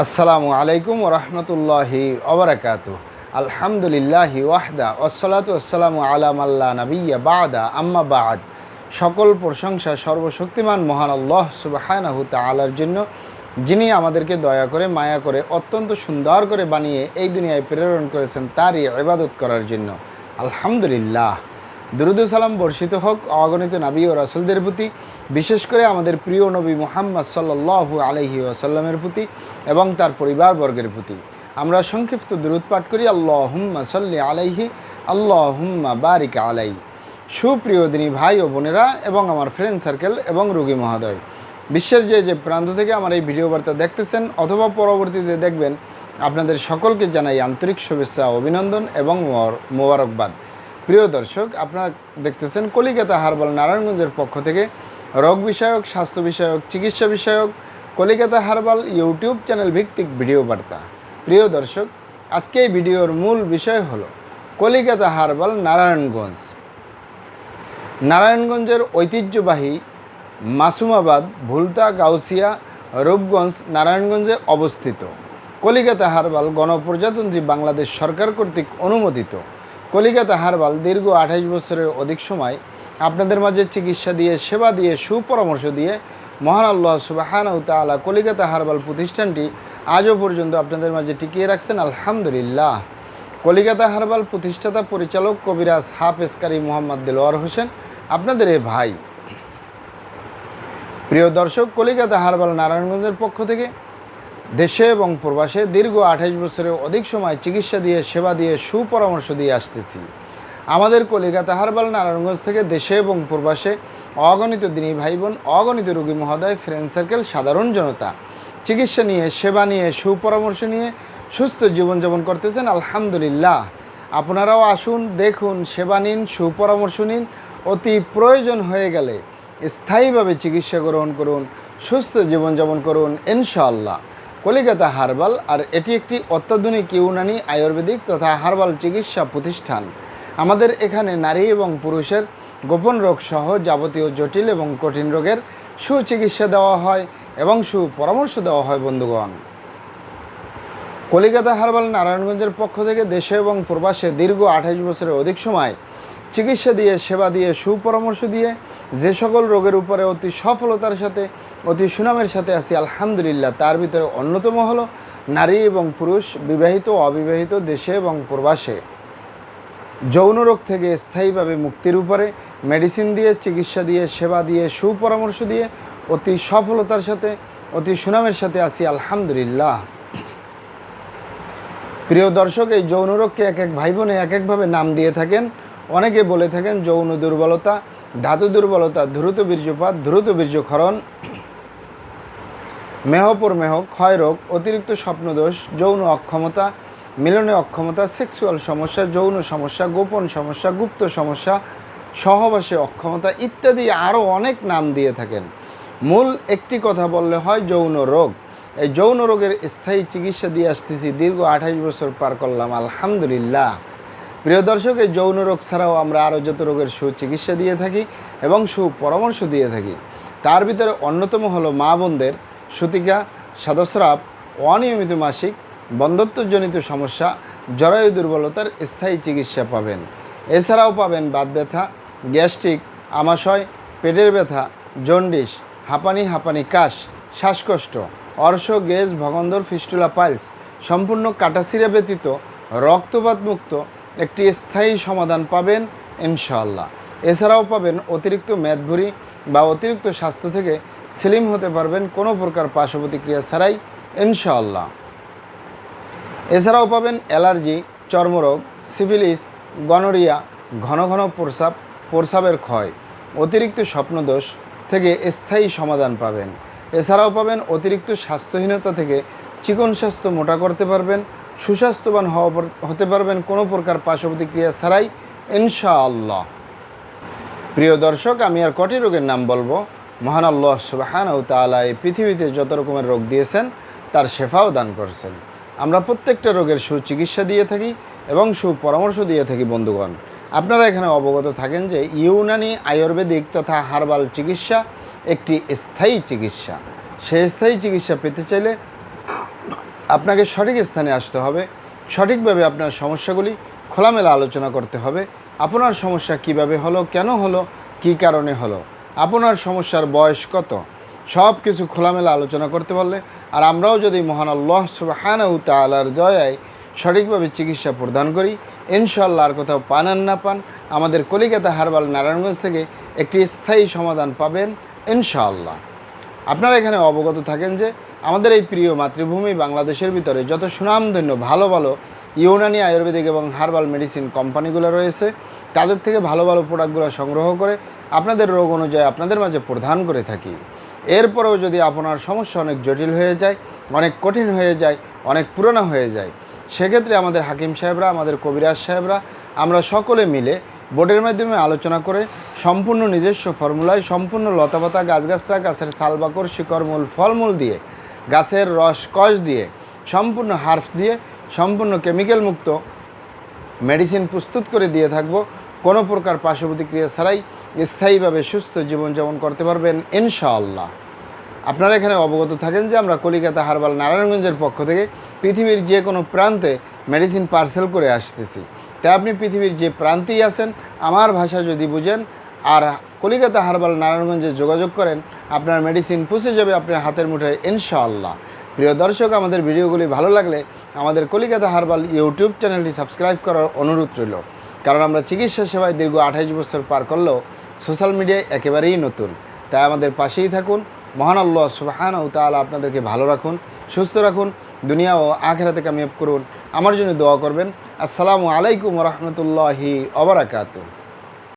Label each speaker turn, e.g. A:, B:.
A: আসসালামু আলাইকুম ওরহমতুল্লাহি ওবরাকাতু। আলহামদুলিল্লাহি ওয়াহদা ওয়াসসালাতু ওয়াসসালামু আলা মাল্লা নাবিয়্যা বা'দা আম্মা বা'দ। সকল প্রশংসা সর্বশক্তিমান মহান আল্লাহ সুবহানাহু তাআলার জন্য, যিনি আমাদেরকে দয়া করে মায়া করে অত্যন্ত সুন্দর করে বানিয়ে এই দুনিয়ায় প্রেরণ করেছেন তারই ইবাদত করার জন্য। আলহামদুলিল্লাহ। দুরূদ ও সালাম বর্ষিত হোক অগণিত নবী ও রাসূলদের প্রতি, বিশেষ করে আমাদের প্রিয় নবী মুহাম্মদ সাল্লাল্লাহু আলাইহি ওয়াসাল্লামের প্রতি এবং তার পরিবারবর্গের প্রতি। আমরা সংক্ষিপ্ত দুরূদ পাঠ করি, আল্লাহুম্মা সাল্লি আলাইহি, আল্লাহুম্মা বারিক আলাইহি। সুপ্রিয় দিনী ভাই ও বোনেরা এবং আমার ফ্রেন্ড সার্কেল এবং রোগী মহোদয়, বিশ্বের যে প্রান্ত থেকে আমার এই ভিডিও বার্তা দেখতেছেন অথবা পরবর্তীতে দেখবেন, আপনাদের সকলকে জানাই আন্তরিক শুভেচ্ছা, অভিনন্দন এবং মোবারকবাদ। প্রিয় দর্শক, আপনারা দেখতেছেন কলিকাতা হার্বাল নারায়ণগঞ্জের পক্ষ থেকে রোগ বিষয়ক, স্বাস্থ্য বিষয়ক, চিকিৎসা বিষয়ক কলিকাতা হার্বাল ইউটিউব চ্যানেল ভিত্তিক ভিডিও বার্তা। প্রিয় দর্শক, আজকে এই ভিডিওর মূল বিষয় হলো কলিকাতা হার্বাল নারায়ণগঞ্জ। নারায়ণগঞ্জের ঐতিহ্যবাহী মাসুমাবাদ, ভুলতা, গাউসিয়া, রূপগঞ্জ, নারায়ণগঞ্জে অবস্থিত কলিকাতা হার্বাল গণপ্রজাতন্ত্রী বাংলাদেশ সরকার কর্তৃক অনুমোদিত। কলিকাতা হার্বাল দীর্ঘ 28 বছরের অধিক সময় আপনাদের মাঝে চিকিৎসা দিয়ে, সেবা দিয়ে, সুপরামর্শ দিয়ে মহান আল্লাহ সুবহানাহু তাআলা কলিকাতা হার্বাল প্রতিষ্ঠানটি আজও পর্যন্ত আপনাদের মাঝে টিকিয়ে রাখছেন। আলহামদুলিল্লাহ। কলিকাতা হার্বাল প্রতিষ্ঠাতা পরিচালক কবিরাজ হাফেজ কারি মোহাম্মদ দেলোয়ার হোসেন, আপনাদের এই ভাই। প্রিয় দর্শক, কলিকাতা হার্বাল নারায়ণগঞ্জের পক্ষ থেকে দেশে এবং প্রবাসে দীর্ঘ 28 বছরের অধিক সময় চিকিৎসা দিয়ে, সেবা দিয়ে, সুপরামর্শ দিয়ে আসতেছি। আমাদের কলিকাতা হার্বাল নারায়ণগঞ্জ থেকে দেশে এবং প্রবাসে অগণিত দিনী ভাই বোন, অগণিত রোগী মহোদয়, ফ্রেন্ড সার্কেল, সাধারণ জনতা চিকিৎসা নিয়ে, সেবা নিয়ে, সুপরামর্শ নিয়ে সুস্থ জীবনযাপন করতেছেন। আলহামদুলিল্লাহ। আপনারাও আসুন, দেখুন, সেবা নিন, সুপরামর্শ নিন। অতি প্রয়োজন হয়ে গেলে স্থায়ীভাবে চিকিৎসা গ্রহণ করুন, সুস্থ জীবনযাপন করুন ইনশাআল্লাহ। কলিকাতা হার্বাল, আর এটি একটি অত্যাধুনিক ইউনানি, আয়ুর্বেদিক তথা হার্বাল চিকিৎসা প্রতিষ্ঠান। আমাদের এখানে নারী এবং পুরুষের গোপন রোগ সহ যাবতীয় জটিল এবং কঠিন রোগের সুচিকিৎসা দেওয়া হয় এবং সুপরামর্শ দেওয়া হয়। বন্ধুগণ, কলিকাতা হার্বাল নারায়ণগঞ্জের পক্ষ থেকে দেশে এবং প্রবাসে দীর্ঘ 28 বছরের অধিক সময় চিকিৎসা দিয়ে, সেবা দিয়ে, সুপরামর্শ দিয়ে যে সকল রোগের উপরে অতি সফলতার সাথে, অতি সুনামের সাথে আছি আলহামদুলিল্লাহ, তার ভিতরে অন্যতম হলো নারী এবং পুরুষ, বিবাহিত, অবিবাহিত, দেশে এবং প্রবাসে যৌন রোগ থেকে স্থায়ীভাবে মুক্তির উপরে মেডিসিন দিয়ে, চিকিৎসা দিয়ে, সেবা দিয়ে, সুপরামর্শ দিয়ে অতি সফলতার সাথে, অতি সুনামের সাথে আছি আলহামদুলিল্লাহ। প্রিয় দর্শক, এই যৌন রোগকে এক এক ভাই বোনে এক একভাবে নাম দিয়ে থাকেন। অনেকে বলে থাকেন যৌন দুর্বলতা, ধাতু দুর্বলতা, দ্রুত বীর্যপাত, দ্রুত বীর্যক্ষরণ, মেহপর মেহ, ক্ষয় রোগ, অতিরিক্ত স্বপ্নদোষ, যৌন অক্ষমতা, মিলনে অক্ষমতা, সেক্সুয়াল সমস্যা, যৌন সমস্যা, গোপন সমস্যা, গুপ্ত সমস্যা, সহবাসে অক্ষমতা ইত্যাদি আরও অনেক নাম দিয়ে থাকেন। মূল একটি কথা বললে হয় যৌন রোগ। এই যৌন রোগের স্থায়ী চিকিৎসা দিয়ে আসতেছি, দীর্ঘ 28 বছর পার করলাম আলহামদুলিল্লাহ। প্রিয় দর্শক, এই যৌন রোগ ছাড়াও আমরা আরও যত রোগের সুচিকিৎসা দিয়ে থাকি এবং সুপরামর্শ দিয়ে থাকি, তার ভিতরে অন্যতম হলো মা বোনদের সূতিকা, সাদস্রাব, অনিয়মিত মাসিক, বন্ধ্যত্বজনিত সমস্যা, জরায়ু দুর্বলতার স্থায়ী চিকিৎসা পাবেন। এছাড়াও পাবেন বাত ব্যথা, গ্যাস্ট্রিক, আমাশয়, পেটের ব্যথা, জন্ডিস, হাঁপানি, কাশ, শ্বাসকষ্ট, অর্শ, গেজ, ভগন্দর, ফিস্টুলা, পাইলস সম্পূর্ণ কাটাছিঁড়া ব্যতীত রক্তপাত মুক্ত একটি স্থায়ী সমাধান পাবেন ইনশাআল্লাহ। এছাড়াও পাবেন অতিরিক্ত মেদভুঁড়ি বা অতিরিক্ত স্বাস্থ্য থেকে স্লিম হতে পারবেন কোনো প্রকার পার্শ্ব প্রতিক্রিয়া ছাড়াই ইনশাআল্লাহ। এছাড়াও পাবেন অ্যালার্জি, চর্মরোগ, সিফিলিস, গনোরিয়া, ঘন ঘন প্রস্রাবের ক্ষয়, অতিরিক্ত স্বপ্নদোষ থেকে স্থায়ী সমাধান পাবেন। এছাড়াও পাবেন অতিরিক্ত স্বাস্থ্যহীনতা থেকে চিকন স্বাস্থ্য মোটা করতে পারবেন, সুস্বাস্থ্যবান হতে পারবেন কোনো প্রকার পার্শ্ব প্রতিক্রিয়া ছাড়াই ইনশাআল্লাহ। প্রিয় দর্শক, আমি আর কটি রোগের নাম বলবো। মহান আল্লাহ সুবহানাহু তাআলা এই পৃথিবীতে যত রকমের রোগ দিয়েছেন তার শেফাও দান করছেন। আমরা প্রত্যেকটা রোগের সুচিকিৎসা দিয়ে থাকি এবং সুপরামর্শ দিয়ে থাকি। বন্ধুগণ, আপনারা এখানে অবগত থাকেন যে ইউনানি, আয়ুর্বেদিক তথা হার্বাল চিকিৎসা একটি স্থায়ী চিকিৎসা। সেই স্থায়ী চিকিৎসা পেতে চাইলে আপনাকে সঠিক স্থানে আসতে হবে, সঠিকভাবে আপনার সমস্যাগুলি খোলামেলা আলোচনা করতে হবে। আপনার সমস্যা কিভাবে হলো, কেন হলো, কী কারণে হলো, আপনার সমস্যার বয়স কত, সব কিছু খোলামেলা আলোচনা করতে পারলে, আর আমরাও যদি মহান আল্লাহ সুবহানাহু ওয়া তাআলার দয়ায় সঠিকভাবে চিকিৎসা প্রদান করি, ইনশাআল্লাহ আর কোথাও পান আর না পান, আমাদের কলিকাতা হারবাল নারায়ণগঞ্জ থেকে একটি স্থায়ী সমাধান পাবেন ইনশাআল্লাহ। আপনারা এখানে অবগত থাকেন যে আমাদের এই প্রিয় মাতৃভূমি বাংলাদেশের ভিতরে যত সুনামধন্য ভালো ভালো ইউনানি আয়ুর্বেদিক এবং হার্বাল মেডিসিন কোম্পানিগুলো রয়েছে, তাদের থেকে ভালো ভালো প্রোডাক্টগুলো সংগ্রহ করে আপনাদের রোগ অনুযায়ী আপনাদের মাঝে প্রদান করে থাকি। এরপরেও যদি আপনার সমস্যা অনেক জটিল হয়ে যায়, অনেক কঠিন হয়ে যায়, অনেক পুরনো হয়ে যায়, সেক্ষেত্রে আমাদের হাকিম সাহেবরা, আমাদের কবিরাজ সাহেবরা, আমরা সকলে মিলে বোর্ডের মাধ্যমে আলোচনা করে সম্পূর্ণ নিজস্ব ফর্মুলায়, সম্পূর্ণ লতাপাতা, গাছগাছরা, গাছের ছালবাকর, শিকড়, মূল, ফলমূল দিয়ে, গাছের রস কষ দিয়ে, সম্পূর্ণ হার্বস দিয়ে, সম্পূর্ণ কেমিক্যাল মুক্ত মেডিসিন প্রস্তুত করে দিয়ে থাকব। কোনো প্রকার পার্শ্ব প্রতিক্রিয়া ছাড়াই স্থায়ীভাবে সুস্থ জীবনযাপন করতে পারবেন ইনশাআল্লাহ। আপনারা এখানে অবগত থাকেন যে আমরা কলিকাতা হারবাল নারায়ণগঞ্জের পক্ষ থেকে পৃথিবীর যে কোনো প্রান্তে মেডিসিন পার্সেল করে আসতেছি। তাই আপনি পৃথিবীর যে প্রান্তেই আছেন, আমার ভাষা যদি বুঝেন আর কলিকাতা হারবাল নারায়ণগঞ্জে যোগাযোগ করেন, আপনার মেডিসিন পৌঁছে যাবে আপনার হাতের মুঠোয় ইনশাআল্লাহ। প্রিয় দর্শক, আমাদের ভিডিওগুলি ভালো লাগলে আমাদের কলিকাতা হারবাল ইউটিউব চ্যানেলটি সাবস্ক্রাইব করার অনুরোধ রইল, কারণ আমরা চিকিৎসা সেবায় দীর্ঘ 28 বছর পার করলেও সোশ্যাল মিডিয়ায় একেবারেই নতুন। তাই আমাদের পাশেই থাকুন। মহান আল্লাহ সুবহানাহু ওয়া তাআলা আপনাদেরকে ভালো রাখুন, সুস্থ রাখুন, দুনিয়া ও আখিরাতে কামিয়াব করুন। আমার জন্য দোয়া করবেন। আসসালামু আলাইকুম ওয়া রাহমাতুল্লাহি ওয়া বারাকাতুহু।